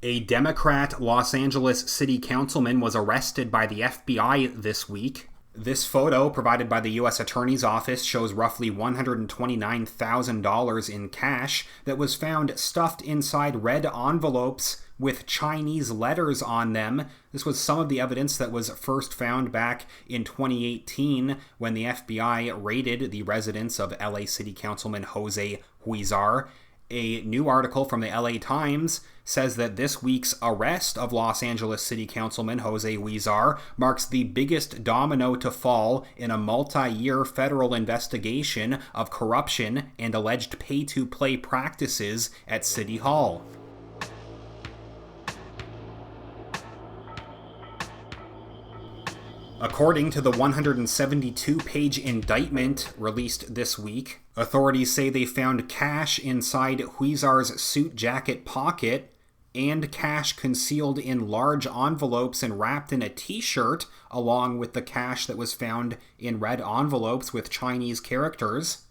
A Democrat Los Angeles city councilman was arrested by the FBI this week. This photo, provided by the U.S. Attorney's Office, shows roughly $129,000 in cash that was found stuffed inside red envelopes with Chinese letters on them. This was some of the evidence that was first found back in 2018 when the FBI raided the residence of LA City Councilman Jose Huizar. A new article from the LA Times says that this week's arrest of Los Angeles City Councilman Jose Huizar marks the biggest domino to fall in a multi-year federal investigation of corruption and alleged pay-to-play practices at City Hall. According to the 172-page indictment released this week, authorities say they found cash inside Huizar's suit jacket pocket and cash concealed in large envelopes and wrapped in a t-shirt, along with the cash that was found in red envelopes with Chinese characters.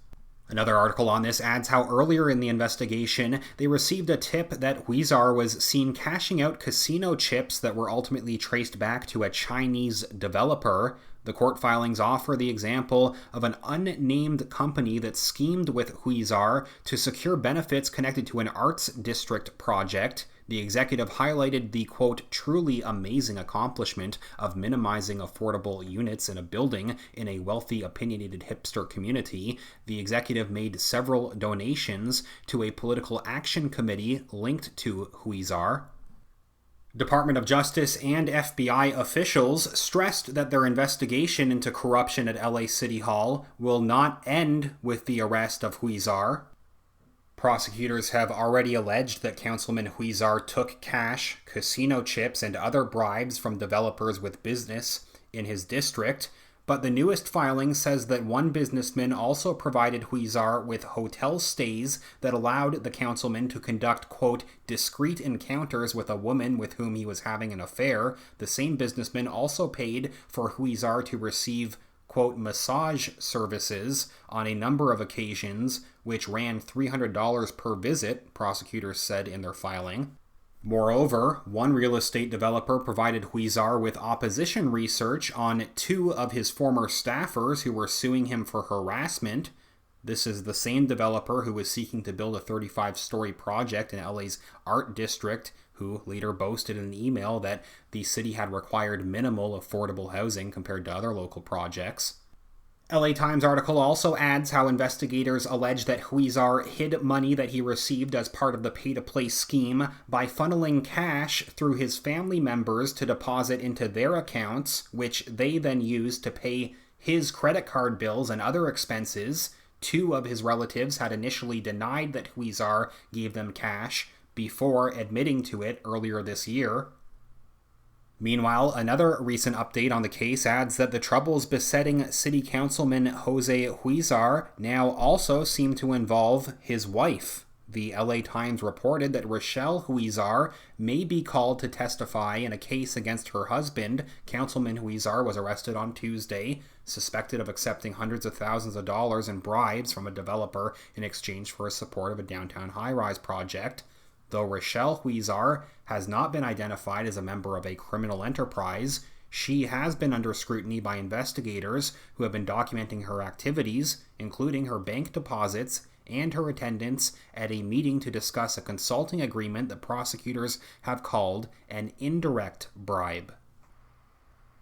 Another article on this adds how earlier in the investigation, they received a tip that Huizar was seen cashing out casino chips that were ultimately traced back to a Chinese developer. The court filings offer the example of an unnamed company that schemed with Huizar to secure benefits connected to an arts district project. The executive highlighted the, quote, truly amazing accomplishment of minimizing affordable units in a building in a wealthy, opinionated hipster community. The executive made several donations to a political action committee linked to Huizar. Department of Justice and FBI officials stressed that their investigation into corruption at LA City Hall will not end with the arrest of Huizar. Prosecutors have already alleged that Councilman Huizar took cash, casino chips, and other bribes from developers with business in his district, but the newest filing says that one businessman also provided Huizar with hotel stays that allowed the councilman to conduct, quote, discreet encounters with a woman with whom he was having an affair. The same businessman also paid for Huizar to receive, quote, massage services on a number of occasions, which ran $300 per visit, prosecutors said in their filing. Moreover, one real estate developer provided Huizar with opposition research on two of his former staffers who were suing him for harassment. This is the same developer who was seeking to build a 35-story project in LA's art district, who later boasted in an email that the city had required minimal affordable housing compared to other local projects. LA Times article also adds how investigators allege that Huizar hid money that he received as part of the pay-to-play scheme by funneling cash through his family members to deposit into their accounts, which they then used to pay his credit card bills and other expenses. Two of his relatives had initially denied that Huizar gave them cash before admitting to it earlier this year. Meanwhile, another recent update on the case adds that the troubles besetting City Councilman Jose Huizar now also seem to involve his wife. The LA Times reported that Rochelle Huizar may be called to testify in a case against her husband. Councilman Huizar was arrested on Tuesday, suspected of accepting hundreds of thousands of dollars in bribes from a developer in exchange for his support of a downtown high-rise project. Though Rochelle Huizar has not been identified as a member of a criminal enterprise, she has been under scrutiny by investigators who have been documenting her activities, including her bank deposits and her attendance at a meeting to discuss a consulting agreement that prosecutors have called an indirect bribe.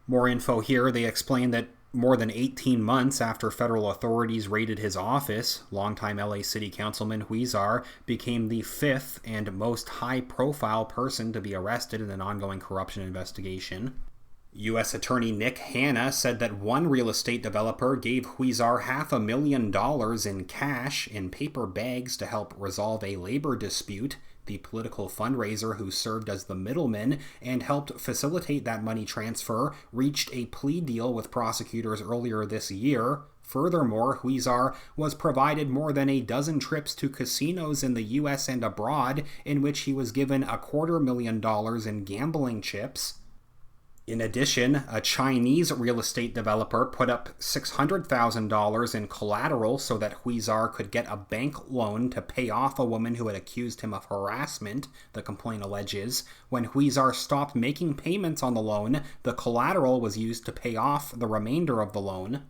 More info here. They explain that more than 18 months after federal authorities raided his office, longtime LA City Councilman Huizar became the fifth and most high-profile person to be arrested in an ongoing corruption investigation. U.S. Attorney Nick Hanna said that one real estate developer gave Huizar $500,000 in cash in paper bags to help resolve a labor dispute. The political fundraiser who served as the middleman and helped facilitate that money transfer reached a plea deal with prosecutors earlier this year. Furthermore, Huizar was provided more than a dozen trips to casinos in the U.S. and abroad, in which he was given $250,000 in gambling chips. In addition, a Chinese real estate developer put up $600,000 in collateral so that Huizar could get a bank loan to pay off a woman who had accused him of harassment, the complaint alleges. When Huizar stopped making payments on the loan, the collateral was used to pay off the remainder of the loan.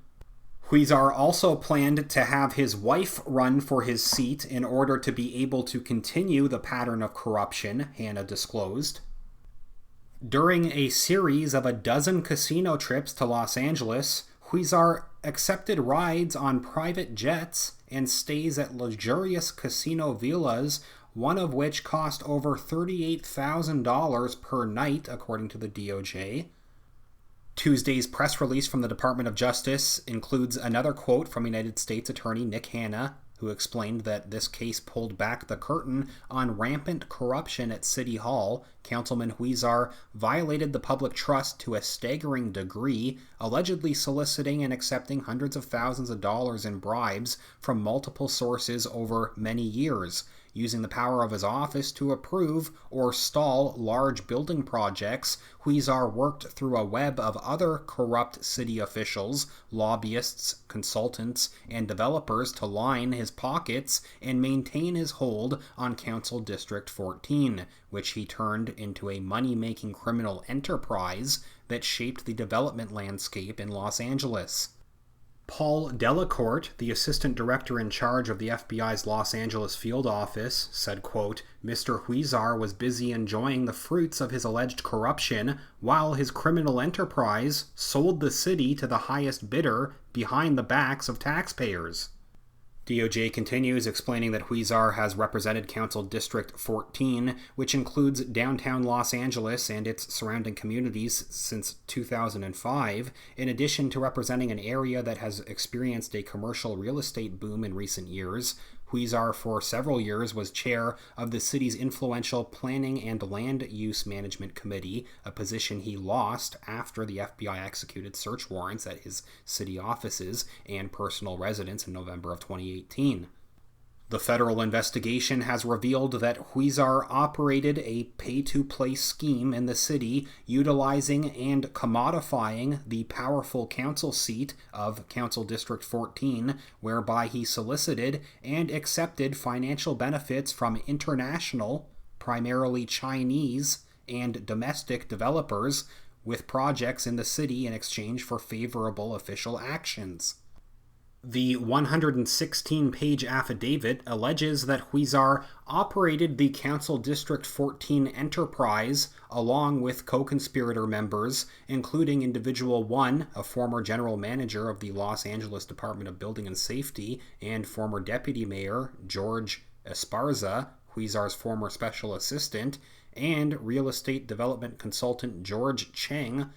Huizar also planned to have his wife run for his seat in order to be able to continue the pattern of corruption, Hannah disclosed. During a series of a dozen casino trips to Los Angeles, Huizar accepted rides on private jets and stays at luxurious casino villas, one of which cost over $38,000 per night, according to the DOJ. Tuesday's press release from the Department of Justice includes another quote from United States Attorney Nick Hanna, who explained that this case pulled back the curtain on rampant corruption at City Hall. Councilman Huizar violated the public trust to a staggering degree, allegedly soliciting and accepting hundreds of thousands of dollars in bribes from multiple sources over many years, using the power of his office to approve or stall large building projects. Huizar worked through a web of other corrupt city officials, lobbyists, consultants, and developers to line his pockets and maintain his hold on Council District 14, which he turned into a money-making criminal enterprise that shaped the development landscape in Los Angeles. Paul Delacourt, the assistant director in charge of the FBI's Los Angeles field office, said, quote, "Mr. Huizar was busy enjoying the fruits of his alleged corruption while his criminal enterprise sold the city to the highest bidder behind the backs of taxpayers." DOJ continues, explaining that Huizar has represented Council District 14, which includes downtown Los Angeles and its surrounding communities, since 2005, in addition to representing an area that has experienced a commercial real estate boom in recent years. Huizar for several years was chair of the city's influential Planning and Land Use Management Committee, a position he lost after the FBI executed search warrants at his city offices and personal residence in November of 2018. The federal investigation has revealed that Huizar operated a pay-to-play scheme in the city, utilizing and commodifying the powerful council seat of Council District 14, whereby he solicited and accepted financial benefits from international, primarily Chinese, and domestic developers with projects in the city in exchange for favorable official actions. The 116-page affidavit alleges that Huizar operated the Council District 14 enterprise along with co-conspirator members, including Individual 1, a former general manager of the Los Angeles Department of Building and Safety, and former deputy mayor George Esparza, Huizar's former special assistant, and real estate development consultant George Cheng.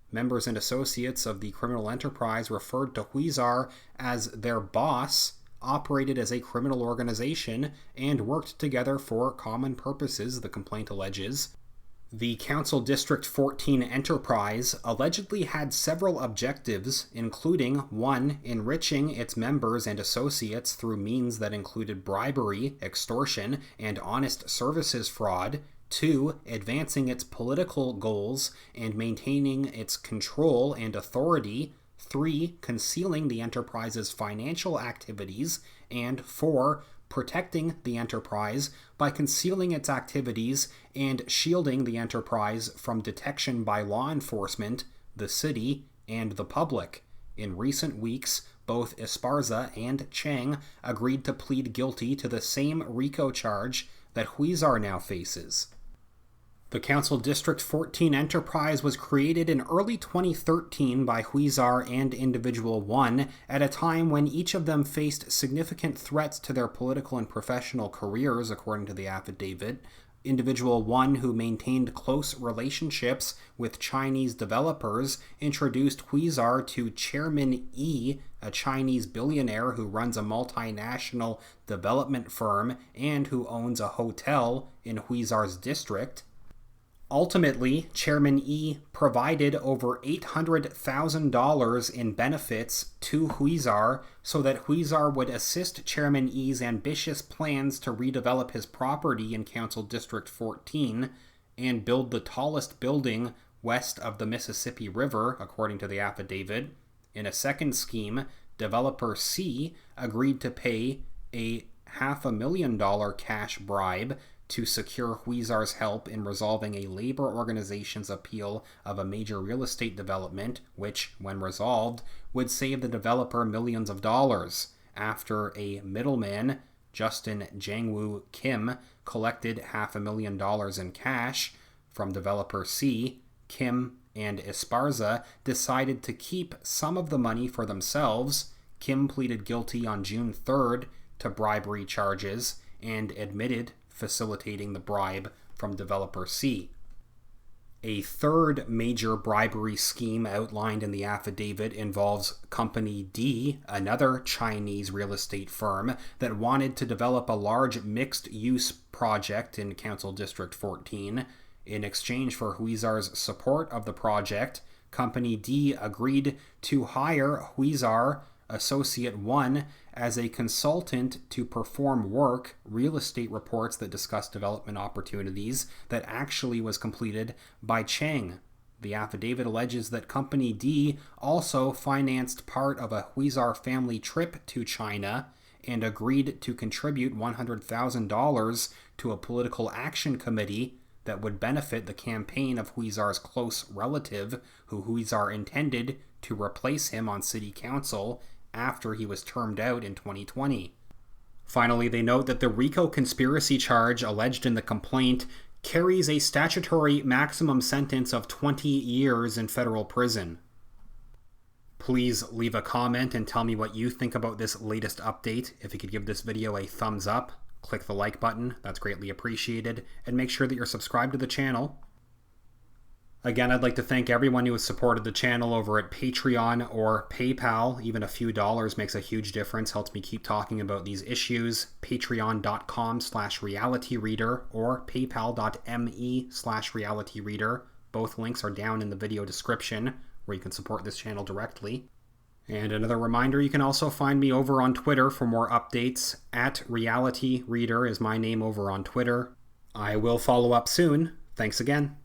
Members and associates of the criminal enterprise referred to Huizar as their boss, operated as a criminal organization, and worked together for common purposes, the complaint alleges. The Council District 14 enterprise allegedly had several objectives, including 1. Enriching its members and associates through means that included bribery, extortion, and honest services fraud; 2. Advancing its political goals and maintaining its control and authority; 3. Concealing the enterprise's financial activities; and 4. Protecting the enterprise by concealing its activities and shielding the enterprise from detection by law enforcement, the city, and the public. In recent weeks, both Esparza and Cheng agreed to plead guilty to the same RICO charge that Huizar now faces. The Council District 14 enterprise was created in early 2013 by Huizar and Individual 1 at a time when each of them faced significant threats to their political and professional careers, according to the affidavit. Individual 1, who maintained close relationships with Chinese developers, introduced Huizar to Chairman E, a Chinese billionaire who runs a multinational development firm and who owns a hotel in Huizar's district. Ultimately, Chairman E provided over $800,000 in benefits to Huizar so that Huizar would assist Chairman E's ambitious plans to redevelop his property in Council District 14 and build the tallest building west of the Mississippi River, according to the affidavit. In a second scheme, developer C agreed to pay a $500,000 cash bribe to secure Huizar's help in resolving a labor organization's appeal of a major real estate development, which, when resolved, would save the developer millions of dollars, after a middleman, Justin Jangwoo Kim, collected $500,000 in cash from developer C. Kim and Esparza decided to keep some of the money for themselves. Kim pleaded guilty on June 3rd to bribery charges and admitted facilitating the bribe from developer C. A third major bribery scheme outlined in the affidavit involves Company D, another Chinese real estate firm that wanted to develop a large mixed-use project in Council District 14. In exchange for Huizar's support of the project, Company D agreed to hire Huizar Associate 1 as a consultant to perform work, real estate reports that discuss development opportunities, that actually was completed by Cheng. The affidavit alleges that Company D also financed part of a Huizar family trip to China and agreed to contribute $100,000 to a political action committee that would benefit the campaign of Huizar's close relative, who Huizar intended to replace him on city council after he was termed out in 2020. Finally, they note that the RICO conspiracy charge alleged in the complaint carries a statutory maximum sentence of 20 years in federal prison. Please leave a comment and tell me what you think about this latest update. If you could give this video a thumbs up, click the like button, that's greatly appreciated, and make sure that you're subscribed to the channel. Again, I'd like to thank everyone who has supported the channel over at Patreon or PayPal. Even a few dollars makes a huge difference, helps me keep talking about these issues. Patreon.com/realityreader or paypal.me/realityreader. Both links are down in the video description, where you can support this channel directly. And another reminder, you can also find me over on Twitter for more updates. @realityreader is my name over on Twitter. I will follow up soon. Thanks again.